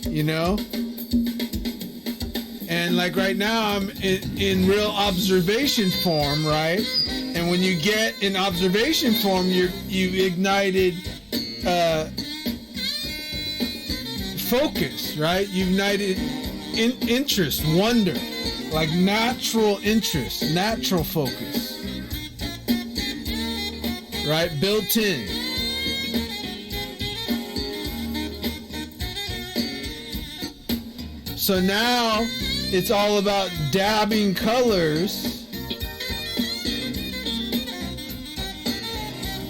you know. And like right now I'm in real observation form, right? And when you get in observation form, you've ignited focus, right? You've ignited interest, wonder, like natural interest, natural focus, right? Built in. So now it's all about dabbing colors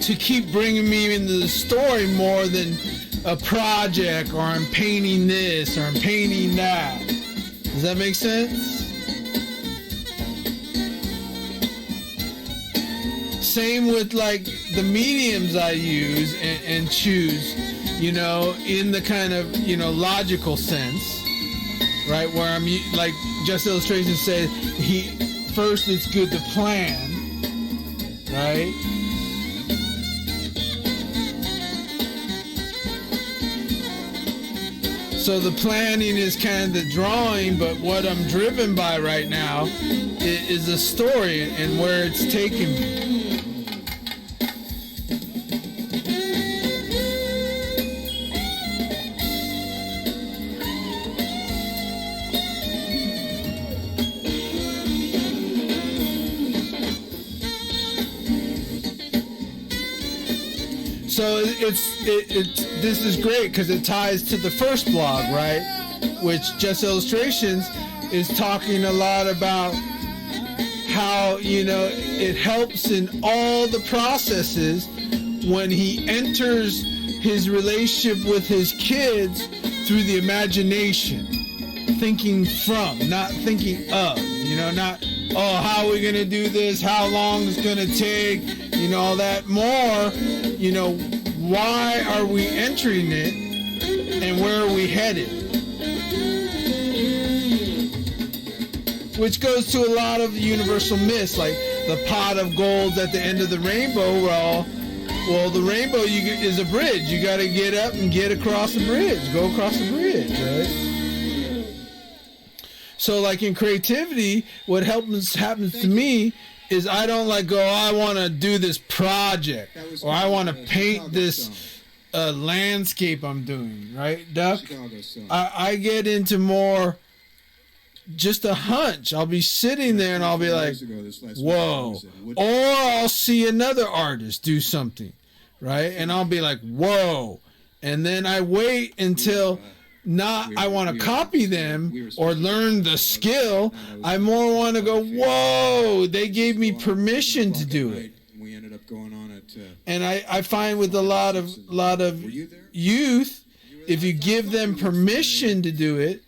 to keep bringing me into the story more than a project, or I'm painting this, or I'm painting that. Does that make sense? Same with like the mediums I use and choose, you know, in the kind of, you know, logical sense, right? Where I'm like, Just Illustration says, first it's good to plan, right? So the planning is kind of the drawing, but what I'm driven by right now is the story and where it's taking me. So this is great because it ties to the first blog, right? Which Just Illustrations is talking a lot about how, you know, it helps in all the processes when he enters his relationship with his kids through the imagination, thinking from, not thinking of, you know, not, oh, how are we going to do this? How long is it going to take? You know, all that more, you know, why are we entering it and where are we headed? Which goes to a lot of universal myths, like the pot of gold at the end of the rainbow. Well, the rainbow is a bridge. You got to get up and get across the bridge. Go across the bridge, right? So, like in creativity, what happens to me is I don't like go, oh, I want to do this project, or I want to paint this landscape I'm doing, right, Duck? I get into more just a hunch. I'll be sitting there and I'll be like, whoa. Or I'll see another artist do something, right? And I'll be like, whoa. And then I wait until... I want to copy them or learn the skill. I more want to go, whoa, they gave me permission to do it. We ended up going on it. And I find with a lot of youth, if you give them permission to do it,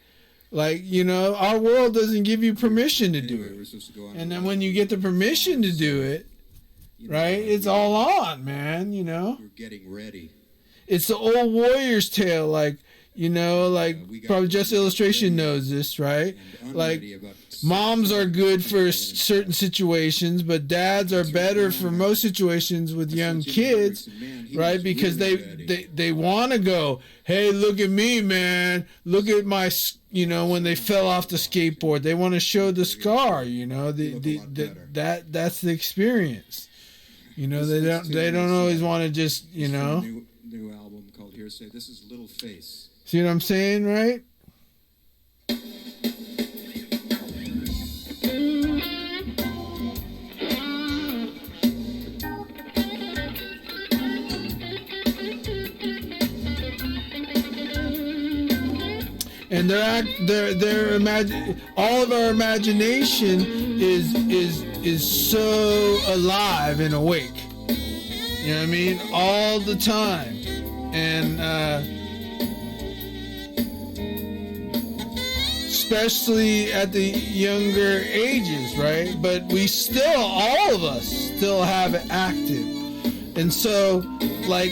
like, you know, our world doesn't give you permission to do it. And then when you get the permission to do it, right, it's all on, man, you know. We're getting ready. It's the old warrior's tale, like, you know, like probably Just Illustration knows this, right? Like moms are good for certain situations, but dads are better for most situations with young kids, right? Because they want to go, hey, look at me, man. Look at my, you know, when they fell off the skateboard, they want to show the scar, you know, that's the experience. You know, they don't always want to just, you know. New album called Hearsay. This is Little Face. See what I'm saying, right? And all of our imagination is so alive and awake. You know what I mean? All the time. And especially at the younger ages, right? But we still, all of us still have it active. And so, like,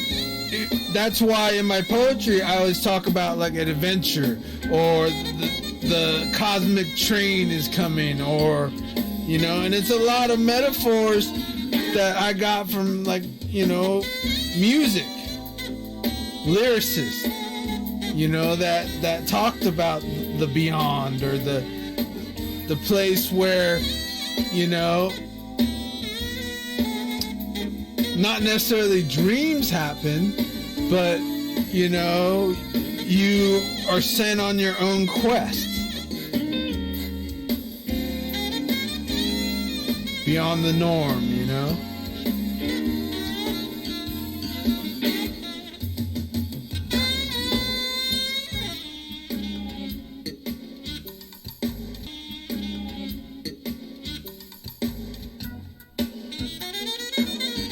that's why in my poetry I always talk about like an adventure, or the cosmic train is coming, or, you know, and it's a lot of metaphors that I got from, like, you know, music, lyricists, you know, that talked about the beyond, or the place where, you know, not necessarily dreams happen, but, you know, you are sent on your own quest beyond the norm, you know.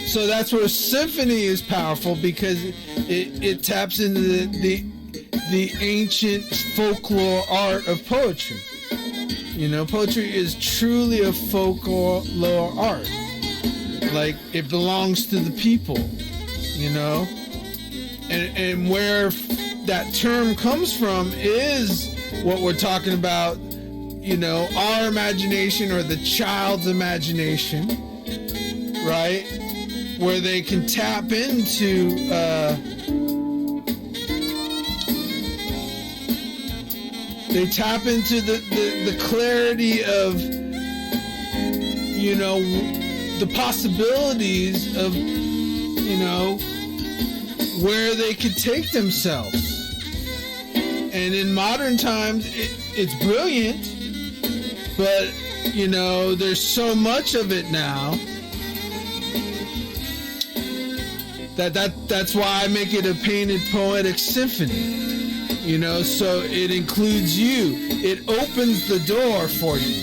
So that's where symphony is powerful, because it taps into the ancient folklore art of poetry. You know, poetry is truly a folklore art. Like, it belongs to the people, you know? And where that term comes from is what we're talking about, you know, our imagination, or the child's imagination, right? Where they can tap into the clarity of, you know, the possibilities of, you know, where they could take themselves. And in modern times, it's brilliant, but, you know, there's so much of it now that's why I make it a painted poetic symphony, you know, so it includes you. It opens the door for you,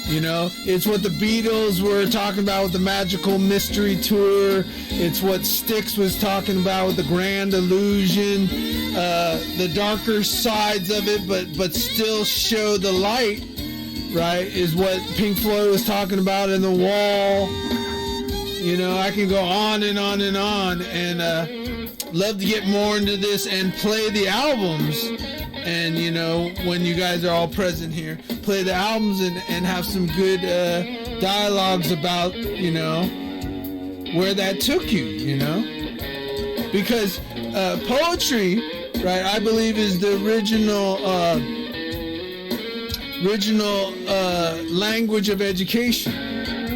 you know. It's what the Beatles were talking about with the Magical Mystery Tour. It's what Styx was talking about with the Grand Illusion. The darker sides of it, but still show the light, right, is what Pink Floyd was talking about in The Wall. You know, I can go on and on and on, and love to get more into this and play the albums. And, you know, when you guys are all present here, play the albums and have some good dialogues about, you know, where that took you, you know. Because poetry, right, I believe is the original language of education.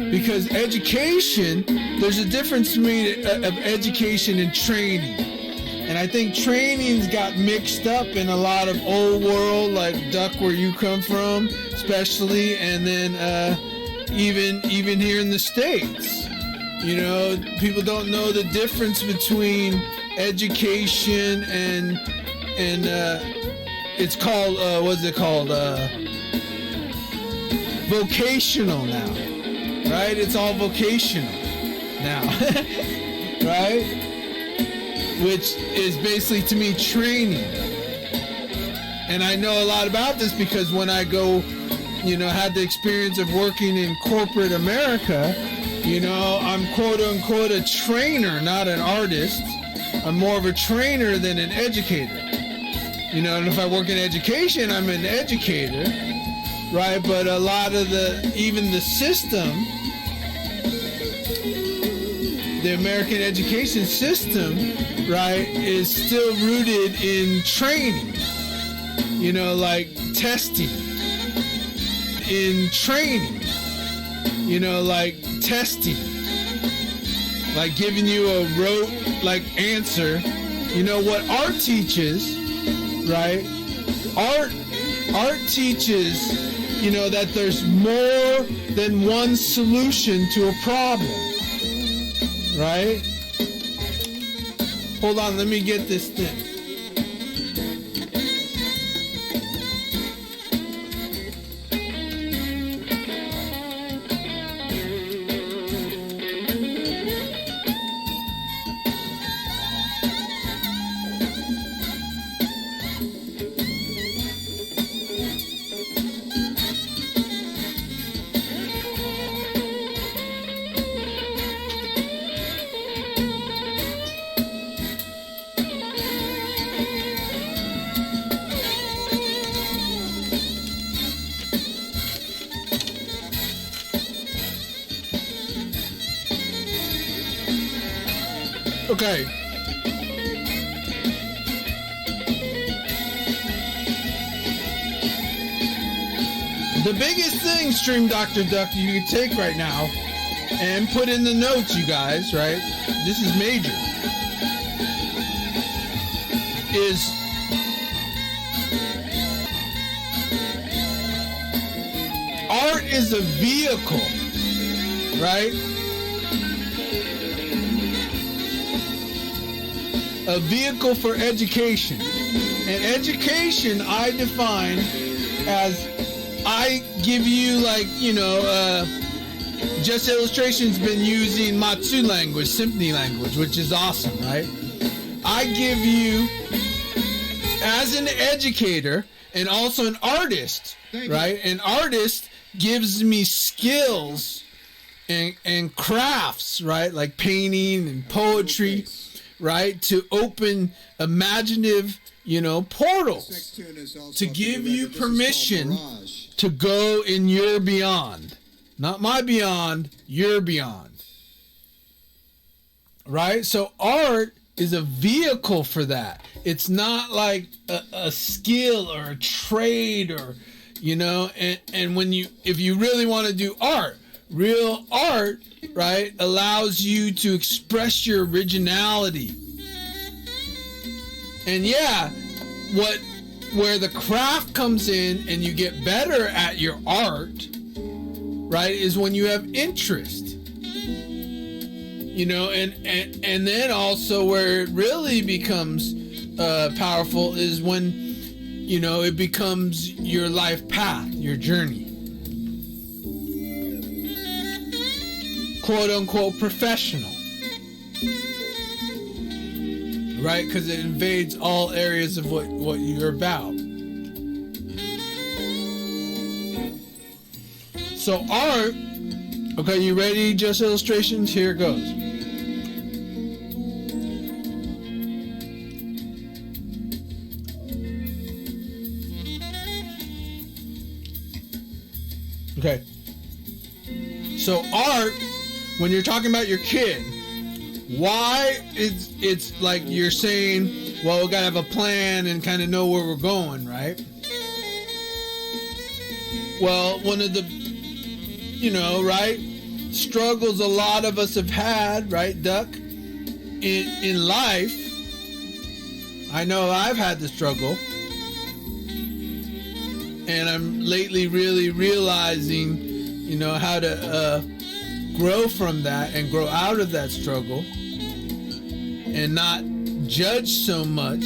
Because education, there's a difference between of education and training. And I think training's got mixed up in a lot of old world, like Duck, where you come from, especially, and then even here in the States. You know, people don't know the difference between education and it's called, what's it called? Vocational now. Right? It's all vocational now. Right? Which is basically, to me, training. And I know a lot about this because when I go, you know, had the experience of working in corporate America, you know, I'm quote unquote a trainer, not an artist. I'm more of a trainer than an educator. You know, and if I work in education, I'm an educator. Right, but a lot of even the system, the American education system, right, is still rooted in training. You know, like testing. In training. You know, like testing. Like giving you a rote, like, answer. You know what art teaches, right? Art teaches, you know, that there's more than one solution to a problem, right? Hold on, let me get this thing. Okay. The biggest thing, Stream Dr. Duck, you can take right now and put in the notes, you guys, right? This is major. Is art is a vehicle, right? A vehicle for education. And education I define as I give you, like, you know, Just Illustration's been using Matsu language, symphony language, which is awesome, right? I give you, as an educator and also an artist, right? An artist gives me skills and crafts, right? Like painting and poetry, right? To open imaginative, you know, portals to give you permission to go in your beyond. Not my beyond, your beyond. Right? So art is a vehicle for that. It's not like a skill or a trade, or, you know, and when you, if you really want to do art, real art, right, allows you to express your originality. And yeah, where the craft comes in and you get better at your art, right, is when you have interest. You know, and then also where it really becomes powerful is when, you know, it becomes your life path, your journey. Quote unquote professional. Right? Because it invades all areas of what you're about. So art, okay, you ready, Just Illustrations? Here it goes. Okay. So art, when you're talking about your kid, why it's like you're saying, well, we gotta have a plan and kind of know where we're going, right? Well, one of the, you know, right, struggles a lot of us have had, right, Duck, in life. I know I've had the struggle, and I'm lately really realizing, you know, how to grow from that and grow out of that struggle and not judge so much,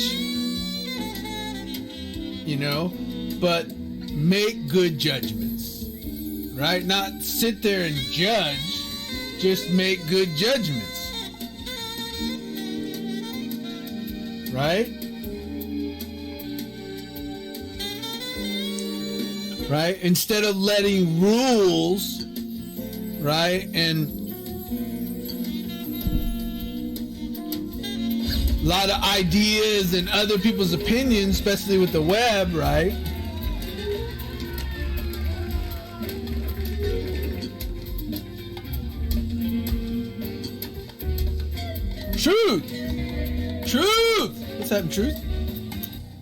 you know, but make good judgments, right? Not sit there and judge, just make good judgments, right? Right? Instead of letting rules, right, and a lot of ideas and other people's opinions, especially with the web, right? Truth! Truth! What's happening, Truth?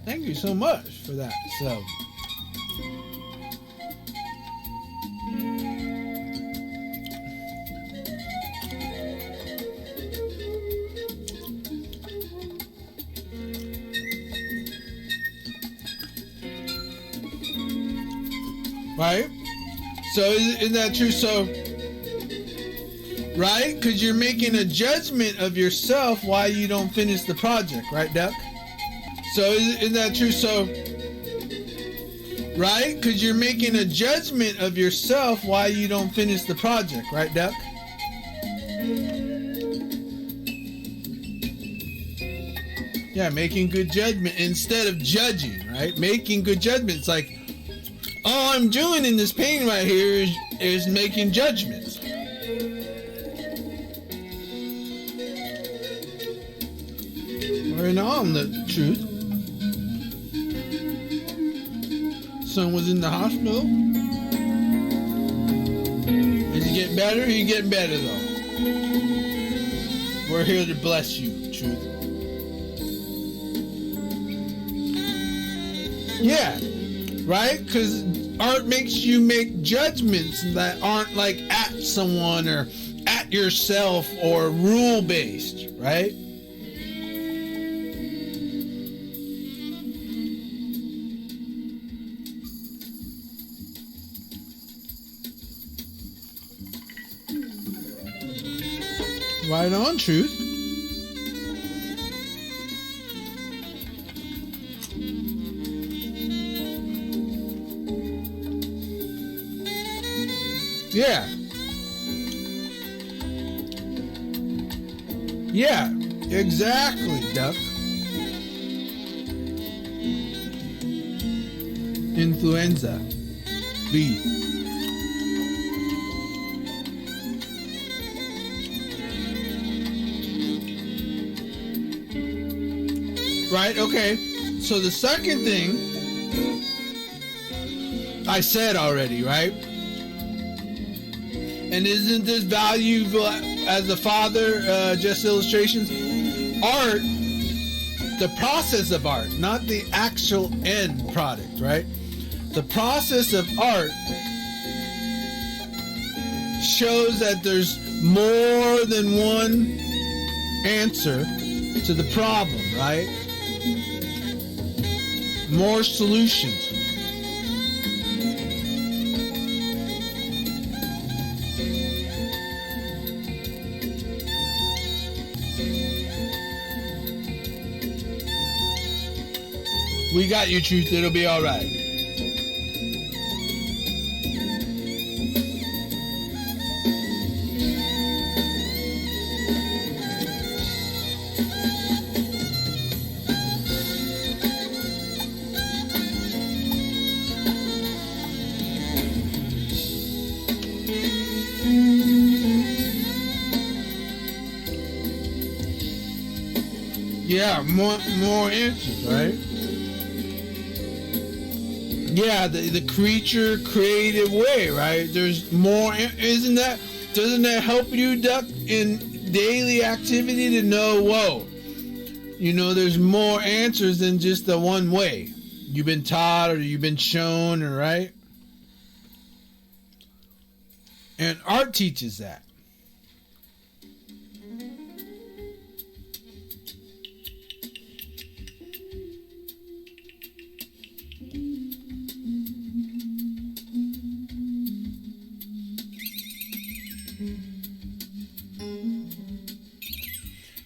Thank you so much for that. So, right? So isn't that true? So, right? Because you're making a judgment of yourself why you don't finish the project, right, Duck? So isn't that true? So, right? Because you're making a judgment of yourself why you don't finish the project, right, Duck? Yeah, making good judgment instead of judging, right? Making good judgments, like, all I'm doing in this painting right here is making judgments. Right on, the truth. Son was in the hospital. Is he getting better? He's getting better, though. We're here to bless you, truth. Yeah, right? Because art makes you make judgments that aren't like at someone or at yourself or rule based, right? Right on, Truth. Yeah. Yeah, exactly, Duck. Influenza. B. Right, okay. So the second thing I said already, right? And isn't this valuable as a father, just illustrations? Art, the process of art, not the actual end product, right? The process of art shows that there's more than one answer to the problem, right? More solutions. We got you, Truth. It'll be all right. Yeah, more answers, right? Yeah, the creature creative way, right? There's more. Doesn't that help you, Duck, in daily activity to know, whoa, there's more answers than just the one way you've been taught or you've been shown, right? And art teaches that.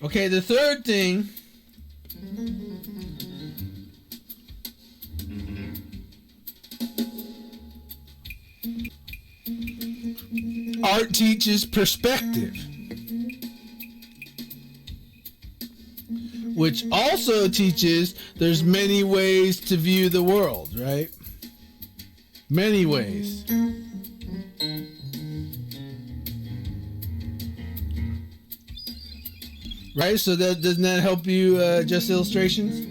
Okay, the third thing art teaches perspective, which also teaches there's many ways to view the world, right? Many ways. Right, so doesn't that help you, just illustrations?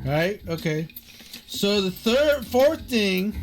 Right, okay. So the fourth thing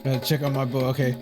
Gotta check on my bow. Okay.